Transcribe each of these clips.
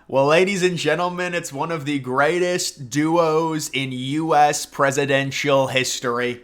Well, ladies and gentlemen, it's one of the greatest duos in U.S. presidential history.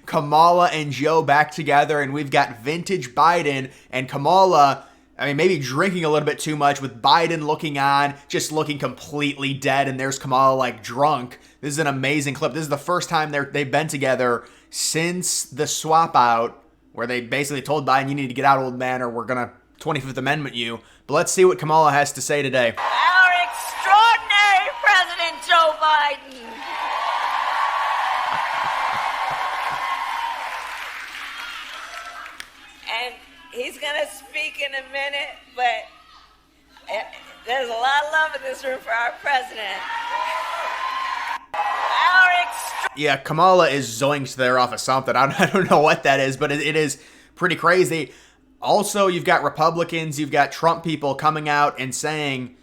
Kamala and Joe back together, and we've got vintage Biden and Kamala. I mean, maybe drinking a little bit too much with Biden looking on, just looking completely dead, and there's Kamala like drunk. This is an amazing clip. This is the first time they've been together since the swap out, where they basically told Biden, you need to get out, old man, or we're going to 25th Amendment you. But let's see what Kamala has to say today. Our extraordinary President Joe Biden. And he's going to speak in a minute, but there's a lot of love in this room for our president. Yeah, Kamala is zoinked there off of something. I don't know what that is, but it is pretty crazy. Also, you've got Republicans, you've got Trump people coming out and saying,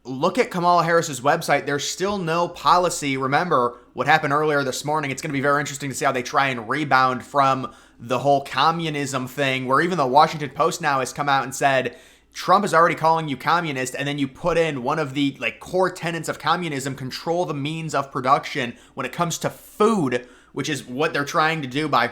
look at Kamala Harris's website. There's still no policy. Remember what happened earlier this morning. It's going to be very interesting to see how they try and rebound from the whole communism thing, where even the Washington Post now has come out and said, Trump is already calling you communist, and then you put in one of the core tenets of communism, control the means of production when it comes to food, which is what they're trying to do by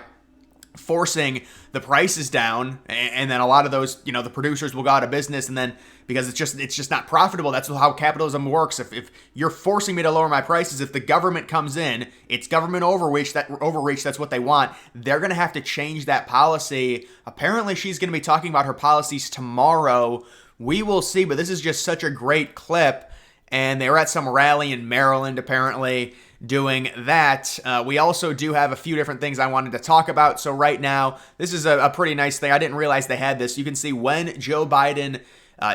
forcing the prices down, and then a lot of those, the producers will go out of business, and then because it's just not profitable. That's how capitalism works. If you're forcing me to lower my prices, if the government comes in, it's government overreach. That's what they want. They're going to have to change that policy. Apparently, she's going to be talking about her policies tomorrow. We will see, but this is just such a great clip. And they were at some rally in Maryland, apparently, doing that. We also do have a few different things I wanted to talk about. So right now, this is a pretty nice thing. I didn't realize they had this. You can see when Joe Biden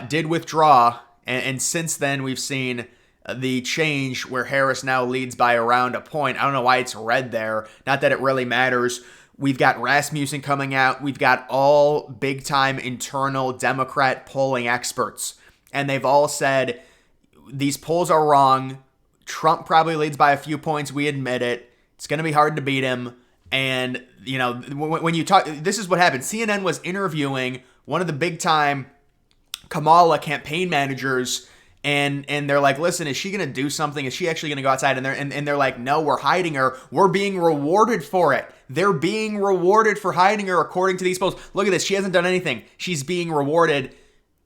did withdraw, and since then we've seen the change where Harris now leads by around a point. I don't know why it's red there. Not that it really matters. We've got Rasmussen coming out. We've got all big-time internal Democrat polling experts, and they've all said these polls are wrong. Trump probably leads by a few points. We admit it. It's going to be hard to beat him. And, when you talk, this is what happened. CNN was interviewing one of the big-time Kamala campaign managers, and they're like, listen, is she going to do something? Is she actually going to go outside? And they're like, no, we're hiding her. We're being rewarded for it. They're being rewarded for hiding her according to these polls. Look at this. She hasn't done anything. She's being rewarded.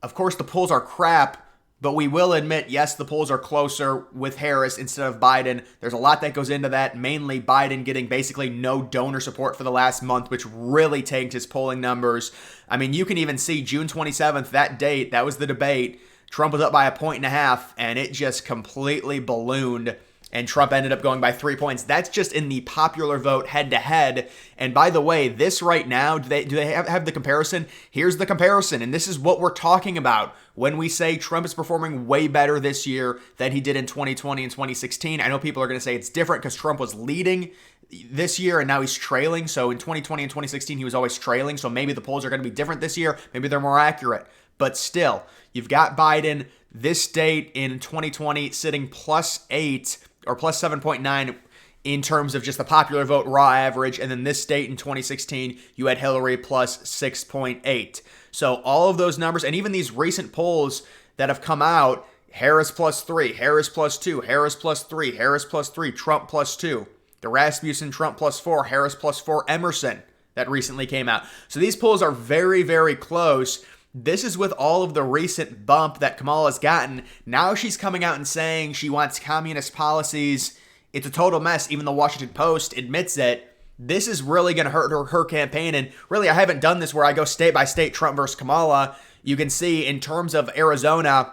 Of course, the polls are crap. But we will admit, yes, the polls are closer with Harris instead of Biden. There's a lot that goes into that, mainly Biden getting basically no donor support for the last month, which really tanked his polling numbers. I mean, you can even see June 27th, that date, that was the debate. Trump was up by 1.5 points, and it just completely ballooned. And Trump ended up going by 3 points. That's just in the popular vote head-to-head. And by the way, this right now, do they have the comparison? Here's the comparison, and this is what we're talking about when we say Trump is performing way better this year than he did in 2020 and 2016. I know people are going to say it's different because Trump was leading this year and now he's trailing. So in 2020 and 2016, he was always trailing. So maybe the polls are going to be different this year. Maybe they're more accurate. But still, you've got Biden this date in 2020 sitting +8 or +7.9 in terms of just the popular vote raw average. And then this date in 2016, you had Hillary +6.8. So all of those numbers, and even these recent polls that have come out, Harris +3, Harris +2, Harris +3, Harris +3, Trump +2, the Rasmussen, Trump +4, Harris +4, Emerson, that recently came out. So these polls are very, very close. This is with all of the recent bump that Kamala's gotten. Now she's coming out and saying she wants communist policies. It's a total mess. Even the Washington Post admits it. This is really going to hurt her campaign. And really, I haven't done this where I go state by state, Trump versus Kamala. You can see in terms of Arizona,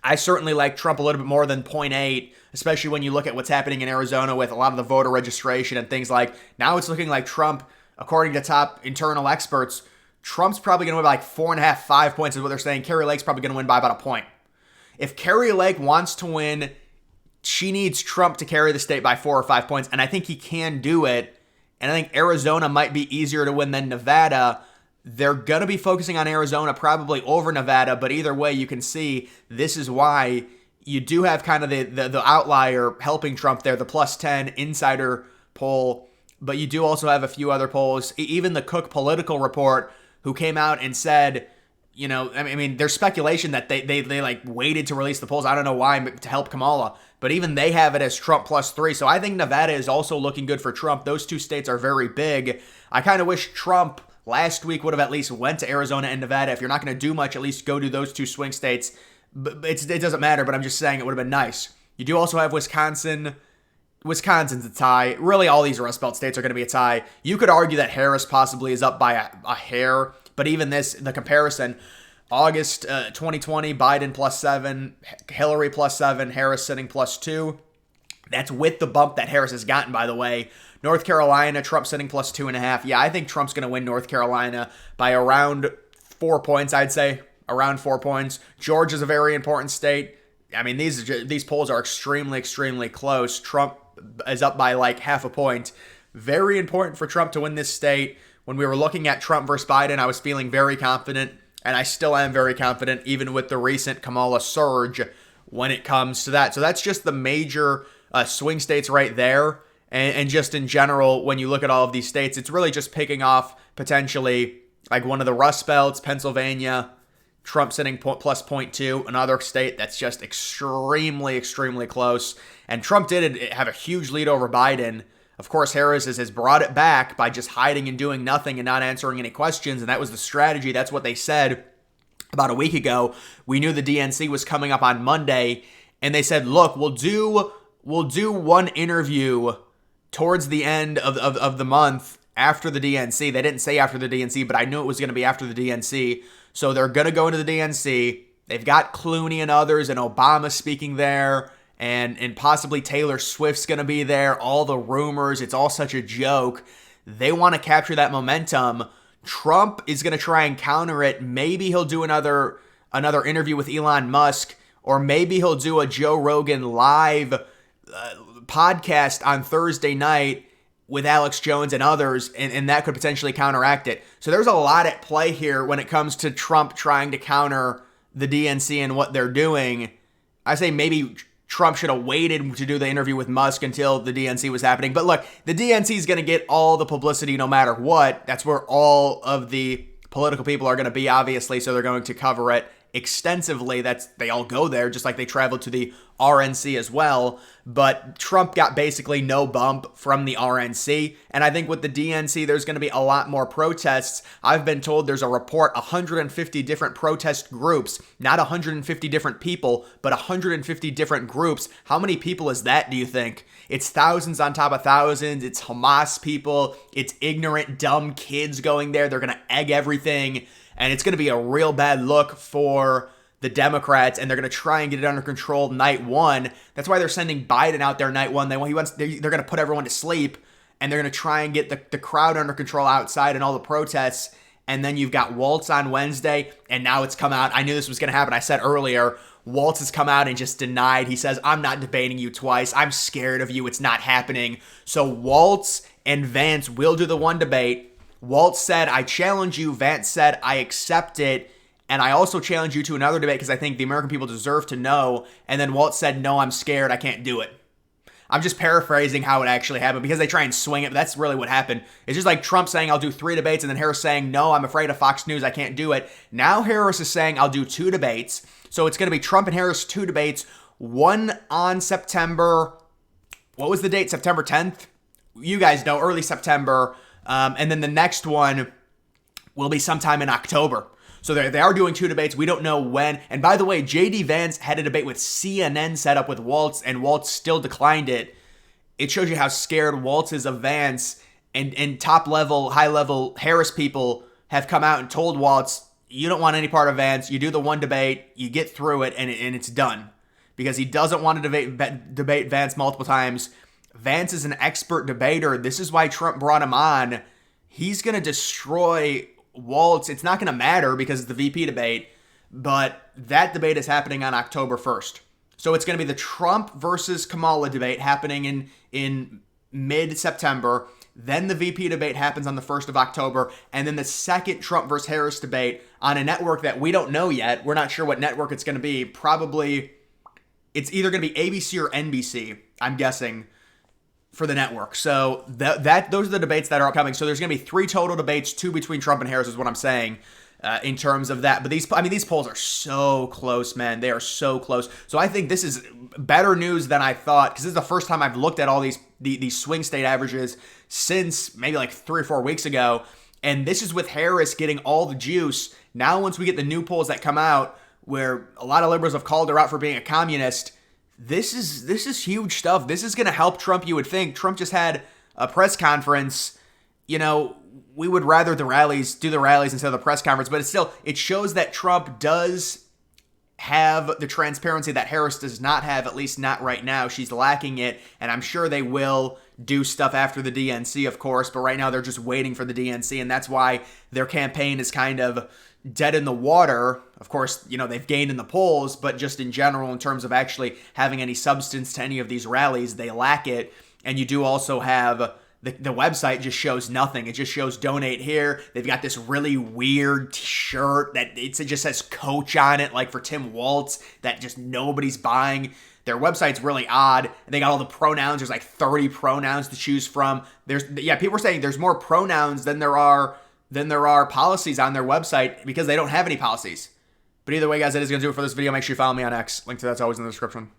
I certainly like Trump a little bit more than 0.8, especially when you look at what's happening in Arizona with a lot of the voter registration and things like. Now it's looking like Trump, according to top internal experts, Trump's probably going to win by like 4.5, 5 points is what they're saying. Carrie Lake's probably going to win by about a point. If Carrie Lake wants to win, she needs Trump to carry the state by 4 or 5 points, and I think he can do it. And I think Arizona might be easier to win than Nevada. They're going to be focusing on Arizona probably over Nevada, but either way, you can see this is why you do have kind of the outlier helping Trump there, the +10 insider poll, but you do also have a few other polls. Even the Cook Political Report, who came out and said I mean, there's speculation that they like waited to release the polls. I don't know why, to help Kamala, but even they have it as Trump +3. So I think Nevada is also looking good for Trump. Those two states are very big. I kind of wish Trump last week would have at least went to Arizona and Nevada. If you're not going to do much, at least go to those two swing states. But it doesn't matter, but I'm just saying it would have been nice. You do also have Wisconsin. Wisconsin's a tie. Really, all these Rust Belt states are going to be a tie. You could argue that Harris possibly is up by a hair, but even the comparison, August 2020, Biden +7, Hillary +7, Harris sitting +2. That's with the bump that Harris has gotten, by the way. North Carolina, Trump sitting +2.5. Yeah, I think Trump's going to win North Carolina by around 4 points, I'd say. Around 4 points. Georgia's a very important state. I mean, these polls are extremely, extremely close. Trump is up by like half a point. Very important for Trump to win this state. When we were looking at Trump versus Biden, I was feeling very confident, and I still am very confident, even with the recent Kamala surge when it comes to that. So that's just the major swing states right there. And just in general, when you look at all of these states, it's really just picking off potentially like one of the Rust Belts, Pennsylvania, Trump sitting +0.2, another state that's just extremely, extremely close. And Trump did have a huge lead over Biden. Of course, Harris has brought it back by just hiding and doing nothing and not answering any questions. And that was the strategy. That's what they said about a week ago. We knew the DNC was coming up on Monday. And they said, look, we'll do one interview towards the end of the month after the DNC. They didn't say after the DNC, but I knew it was going to be after the DNC. So they're going to go into the DNC. They've got Clooney and others and Obama speaking there. And possibly Taylor Swift's going to be there. All the rumors. It's all such a joke. They want to capture that momentum. Trump is going to try and counter it. Maybe he'll do another interview with Elon Musk. Or maybe he'll do a Joe Rogan live podcast on Thursday night with Alex Jones and others, and that could potentially counteract it. So there's a lot at play here when it comes to Trump trying to counter the DNC and what they're doing. I say maybe Trump should have waited to do the interview with Musk until the DNC was happening. But look, the DNC is going to get all the publicity no matter what. That's where all of the political people are going to be, obviously, so they're going to cover it extensively. They all go there, just like they traveled to the RNC as well. But Trump got basically no bump from the RNC. And I think with the DNC, there's going to be a lot more protests. I've been told there's a report, 150 different protest groups, not 150 different people, but 150 different groups. How many people is that, do you think? It's thousands on top of thousands. It's Hamas people. It's ignorant, dumb kids going there. They're going to egg everything. And it's going to be a real bad look for the Democrats, and they're going to try and get it under control night one. That's why they're sending Biden out there night one. They're going to put everyone to sleep, and they're going to try and get the crowd under control outside and all the protests. And then you've got Waltz on Wednesday, and now it's come out. I knew this was going to happen. I said earlier, Waltz has come out and just denied. He says, I'm not debating you twice. I'm scared of you. It's not happening. So Waltz and Vance will do the one debate. Waltz said, I challenge you. Vance said, I accept it. And I also challenge you to another debate because I think the American people deserve to know. And then Waltz said, no, I'm scared. I can't do it. I'm just paraphrasing how it actually happened because they try and swing it. But that's really what happened. It's just like Trump saying, I'll do 3 debates. And then Harris saying, no, I'm afraid of Fox News. I can't do it. Now Harris is saying, I'll do 2 debates. So it's going to be Trump and Harris 2 debates. One on September. What was the date? September 10th? You guys know, early September. And then the next one will be sometime in October. So they are doing 2 debates. We don't know when. And by the way, J.D. Vance had a debate with CNN set up with Waltz, and Waltz still declined it. It shows you how scared Waltz is of Vance. And top-level, high-level Harris people have come out and told Waltz, you don't want any part of Vance. You do the one debate, you get through it, and it's done. Because he doesn't want to debate Vance multiple times. Vance is an expert debater. This is why Trump brought him on. He's going to destroy Waltz. It's not going to matter because it's the VP debate, but that debate is happening on October 1st. So it's going to be the Trump versus Kamala debate happening in mid-September. Then the VP debate happens on the 1st of October. And then the second Trump versus Harris debate on a network that we don't know yet. We're not sure what network it's going to be. Probably it's either going to be ABC or NBC, I'm guessing, for the network. So those are the debates that are upcoming. So there's going to be 3 total debates, 2 between Trump and Harris is what I'm saying. in terms of that. But these polls are so close, man. They are so close. So I think this is better news than I thought, because this is the first time I've looked at all these swing state averages since maybe like 3 or 4 weeks ago. And this is with Harris getting all the juice. Now, once we get the new polls that come out, where a lot of liberals have called her out for being a communist, this is huge stuff. This is going to help Trump, you would think. Trump just had a press conference. You know, we would rather do the rallies instead of the press conference, but it shows that Trump does have the transparency that Harris does not have, at least not right now. She's lacking it, and I'm sure they will do stuff after the DNC, of course, but right now they're just waiting for the DNC, and that's why their campaign is kind of dead in the water. Of course, you know, they've gained in the polls, but just in general, in terms of actually having any substance to any of these rallies, they lack it. And you do also have the website just shows nothing. It just shows donate here. They've got this really weird shirt that it just says coach on it, like for Tim Waltz, that just nobody's buying. Their website's really odd. They got all the pronouns. There's like 30 pronouns to choose from. People are saying there's more pronouns than there are policies on their website because they don't have any policies. But either way, guys, that is going to do it for this video. Make sure you follow me on X. Link to that's always in the description.